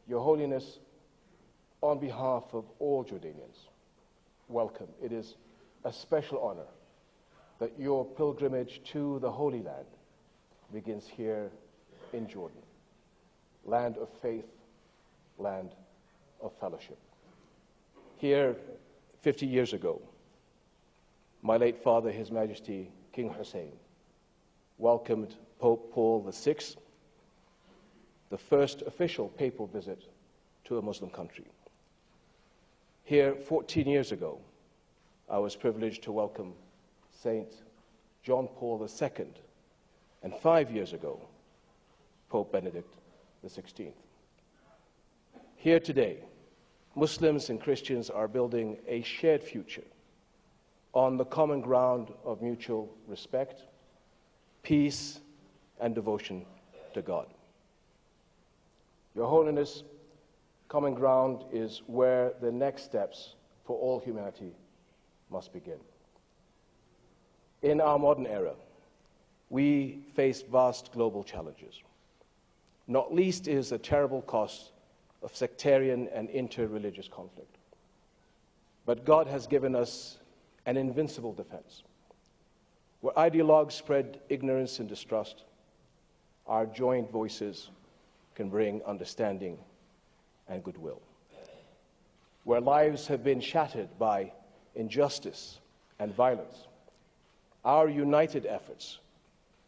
Your Holiness, on behalf of all Jordanians, welcome. It is a special honor that your pilgrimage to the Holy Land begins here in Jordan, land of faith, land of fellowship. Here, 50 years ago, my late father, His Majesty King Hussein, welcomed Pope Paul VI, the first official papal visit to a Muslim country. Here, 14 years ago, I was privileged to welcome Saint John Paul II, and 5 years ago, Pope Benedict XVI. Here today, Muslims and Christians are building a shared future on the common ground of mutual respect, peace, and devotion to God. Your Holiness, common ground is where the next steps for all humanity must begin. In our modern era, we face vast global challenges. Not least is the terrible cost of sectarian and inter-religious conflict. But God has given us an invincible defense. Where ideologues spread ignorance and distrust, our joint voices can bring understanding and goodwill. Where lives have been shattered by injustice and violence, our united efforts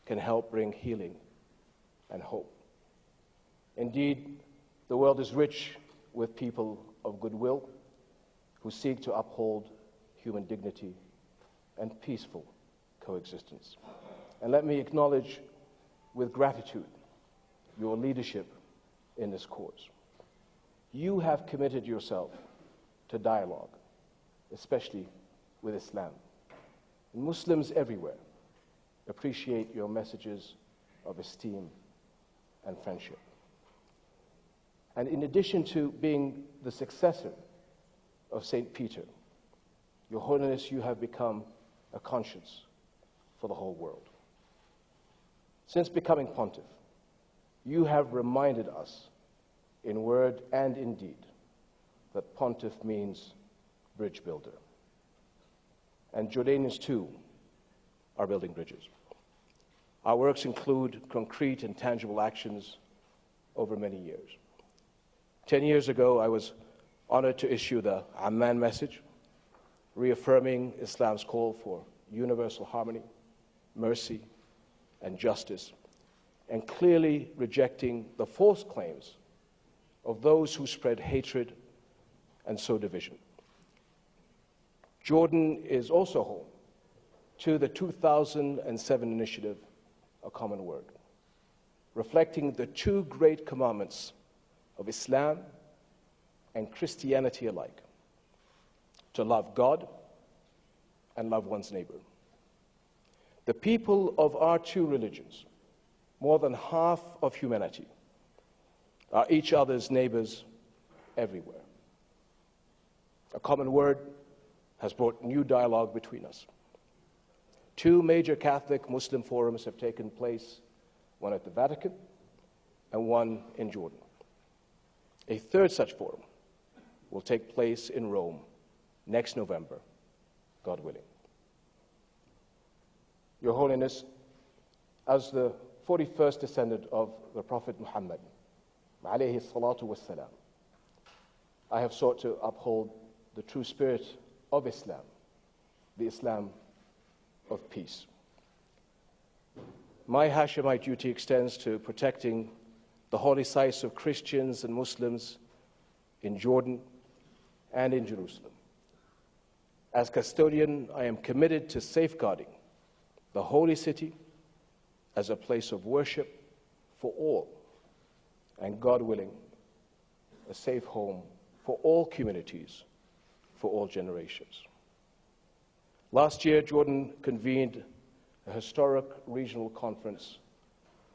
can help bring healing and hope. Indeed, the world is rich with people of goodwill who seek to uphold human dignity and peaceful coexistence. And let me acknowledge with gratitude your leadership in this cause. You have committed yourself to dialogue, especially with Islam. And Muslims everywhere appreciate your messages of esteem and friendship. And in addition to being the successor of St. Peter, Your Holiness, you have become a conscience for the whole world. Since becoming pontiff, you have reminded us in word and in deed that pontiff means bridge builder. And Jordanians too are building bridges. Our works include concrete and tangible actions over many years. 10 years ago, I was honored to issue the Amman message, reaffirming Islam's call for universal harmony, mercy, and justice, and clearly rejecting the false claims of those who spread hatred and sow division. Jordan is also home to the 2007 initiative, A Common Word, reflecting the two great commandments of Islam and Christianity alike, to love God and love one's neighbor. The people of our two religions, more than half of humanity, are each other's neighbors everywhere. A Common Word has brought new dialogue between us. Two major Catholic Muslim forums have taken place, one at the Vatican and one in Jordan. A third such forum will take place in Rome next November, God willing. Your Holiness, as the 41st descendant of the Prophet Muhammad, alayhi salatu wassalam, I have sought to uphold the true spirit of Islam, the Islam of peace. My Hashemite duty extends to protecting the holy sites of Christians and Muslims in Jordan and in Jerusalem. As custodian, I am committed to safeguarding the holy city as a place of worship for all, and God willing, a safe home for all communities, for all generations. Last year, Jordan convened a historic regional conference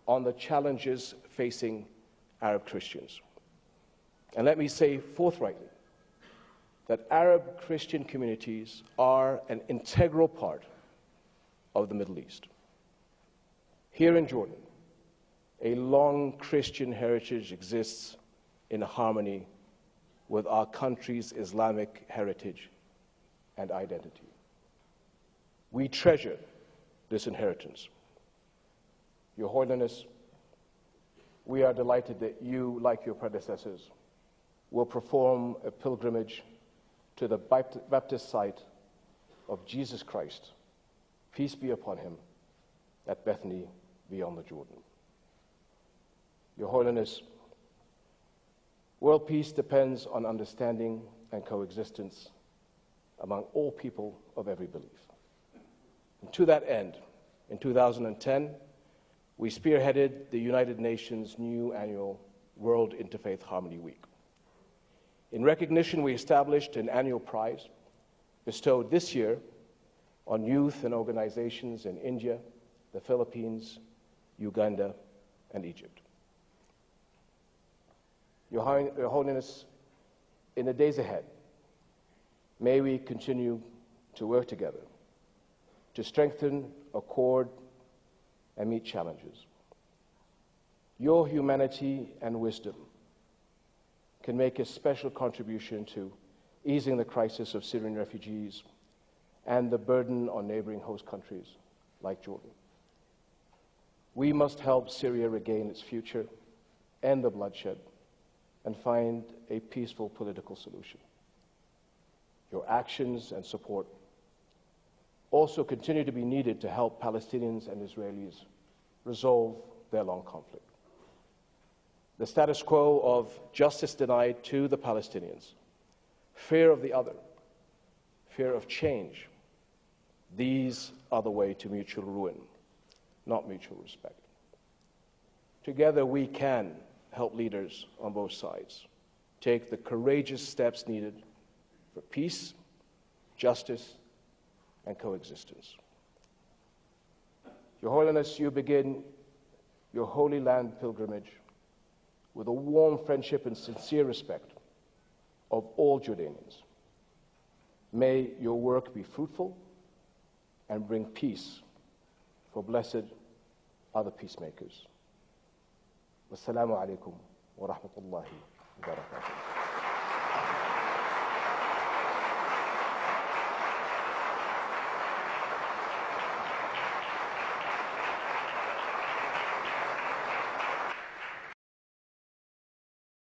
on the challenges facing Arab Christians. And let me say forthrightly that Arab Christian communities are an integral part of the Middle East. Here in Jordan, a long Christian heritage exists in harmony with our country's Islamic heritage and identity. We treasure this inheritance. Your Holiness, we are delighted that you, like your predecessors, will perform a pilgrimage to the Baptist site of Jesus Christ, peace be upon him, at Bethany beyond the Jordan. Your Holiness, world peace depends on understanding and coexistence among all people of every belief. And to that end, in 2010, we spearheaded the United Nations' new annual World Interfaith Harmony Week. In recognition, we established an annual prize bestowed this year on youth and organizations in India, the Philippines, Uganda, and Egypt. Your Holiness, in the days ahead, may we continue to work together to strengthen, accord, and meet challenges. Your humanity and wisdom can make a special contribution to easing the crisis of Syrian refugees and the burden on neighboring host countries like Jordan. We must help Syria regain its future, end the bloodshed, and find a peaceful political solution. Your actions and support also continue to be needed to help Palestinians and Israelis resolve their long conflict. The status quo of justice denied to the Palestinians, fear of the other, fear of change, these are the way to mutual ruin, not mutual respect. Together we can help leaders on both sides take the courageous steps needed for peace, justice, and coexistence. Your Holiness, you begin your Holy Land pilgrimage with a warm friendship and sincere respect of all Jordanians. May your work be fruitful and bring peace for blessed other peacemakers. Wassalamu alaikum wa rahmatullahi wa barakatuh.